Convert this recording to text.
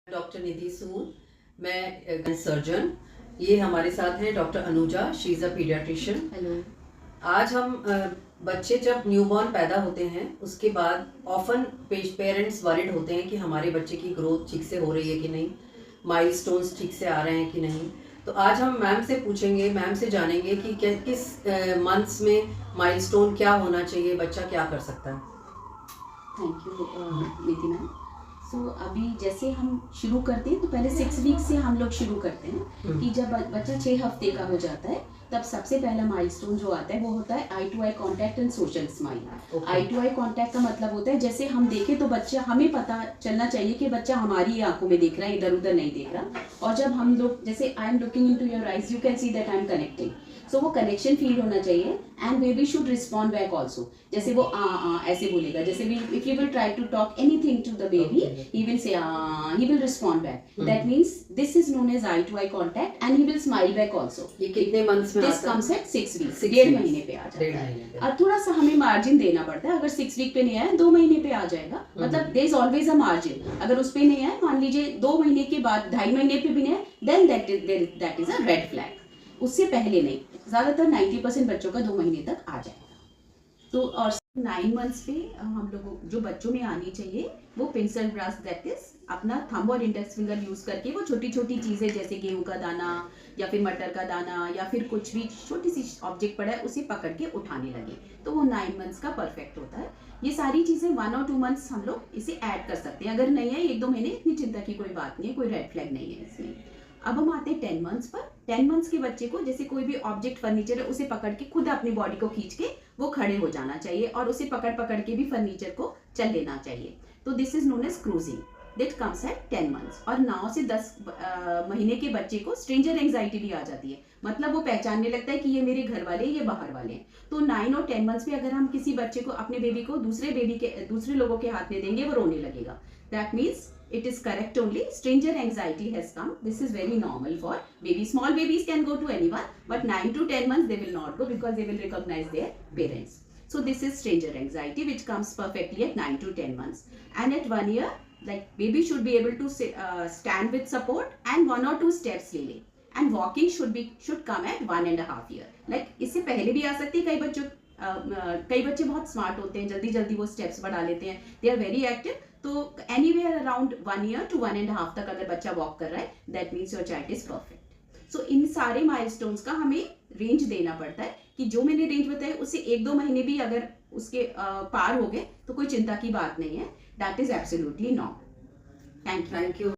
Doctor निधि सूद, मैं surgeon. ये हमारे साथ हैं doctor Anuja, she is a paediatrician. Hello. आज हम बच्चे जब न्यूबॉर्न पैदा होते हैं उसके बाद ऑफन पेरेंट्स वरिड होते हैं कि हमारे बच्चे की ग्रोथ ठीक से हो रही है कि नहीं, माइलस्टोन्स ठीक से आ रहे हैं कि नहीं। तो आज हम मैम से पूछेंगे, मैम से जानेंगे कि किस मंथ्स में माइलस्टोन क्या होना चाहिए, बच्चा क्या कर सकता है। Thank you Nidhi ma'am. So अभी जैसे हम शुरू करते हैं तो पहले 6 वीक से हम लोग शुरू करते हैं कि जब बच्चा 6 हफ्ते का हो जाता है तब सबसे पहला माइलस्टोन जो आता है वो होता है eye to eye contact and social smile. Eye to eye contact का मतलब होता है जैसे हम देखें तो बच्चा, हमें पता चलना चाहिए कि बच्चा हमारी आंखों में देख रहा है, इधर उधर नहीं देख रहा। और जब हम लोग जैसे I am looking into your eyes, you can see that I am connecting. So वो कनेक्शन फील होना चाहिए and baby should respond back also. जैसे वो ऐसे बोलेगा, जैसे if you will try to talk anything to the baby, he will say he will respond back. That means this is known as eye to eye contact and he will smile back also. ये कितने months में This comes at 6 weeks. 1.5 महीने पे आ जाता है। और थोड़ा सा हमें मार्जिन देना पड़ता है। अगर 6 वीक पे नहीं आया 2 महीने पे आ जाएगा। मतलब there is always a margin. अगर उस पे नहीं आया, मान लीजिए 2 महीने के बाद 2.5 महीने पे भी नहीं आया, then that is a red flag. उससे पहले नहीं। ज्यादातर 90% बच्चों का 2 महीने तक आ जाएगा। तो और 9 मंथ्स पे हम लोगों जो बच्चों में आनी चाहिए वो पिंसल ब्रश, दैट इज अपना थंब और इंडेक्स फिंगर यूज करके वो छोटी छोटी चीजें जैसे गेहूं का दाना या फिर मटर का दाना या फिर कुछ भी छोटी सी ऑब्जेक्ट पड़ा है उसे पकड़ के उठाने लगे, तो वो 9 मंथ्स का परफेक्ट होता है। ये सारी चीजें 1 और 2 मंथ्स हम लोग इसे ऐड कर सकते हैं। अगर नहीं है 1-2 महीने, इतनी चिंता की कोई बात नहीं है, कोई रेड फ्लैग नहीं है इसमें। अब हम आते हैं 10 मंथ्स पर। 10 मंथ्स के बच्चे को जैसे कोई भी ऑब्जेक्ट, फर्नीचर है, उसे पकड़ के खुद अपनी बॉडी को खींच के वो खड़े हो जाना चाहिए और उसे पकड़ पकड़ के भी फर्नीचर को चल लेना चाहिए। तो this is known as cruising, that comes at 10 months. और 9 से 10 महीने के बच्चे को स्ट्रेंजर एंजाइटी भी आ जाती है, मतलब वो पहचानने लगता है कि ये मेरे घर वाले, ये बाहर वाले हैं। तो 9 और 10 मंथ्स पे अगर हम किसी बच्चे को, अपने बेबी को दूसरे लोगों के हाथ में देंगे, वो रोने लगेगा। That means it is correct only, stranger anxiety has come. This is very normal for babies. Small babies can go to anyone, but 9 to 10 months they will not go because they will recognize their parents. So this is stranger anxiety which comes perfectly at 9 to 10 months. And at 1 year, like baby should be able to stand with support and 1 or 2 steps ले ले. And walking should come at 1.5 year. Like इससे पहले भी आ सकती है। कई बच्चे बहुत स्मार्ट होते हैं, जल्दी जल्दी वो स्टेप्स बढ़ा लेते हैं, दे आर वेरी एक्टिव। तो एनीवेयर अराउंड 1 ईयर टू 1.5 तक अगर बच्चा वॉक कर रहा है, that means your child is perfect. So इन सारे माइलस्टोन्स का हमें रेंज देना पड़ता है कि जो मैंने रेंज बताया उससे 1-2 महीने भी अगर उसके पार हो गए तो कोई चिंता की बात नहीं है। That is absolutely not. Thank you.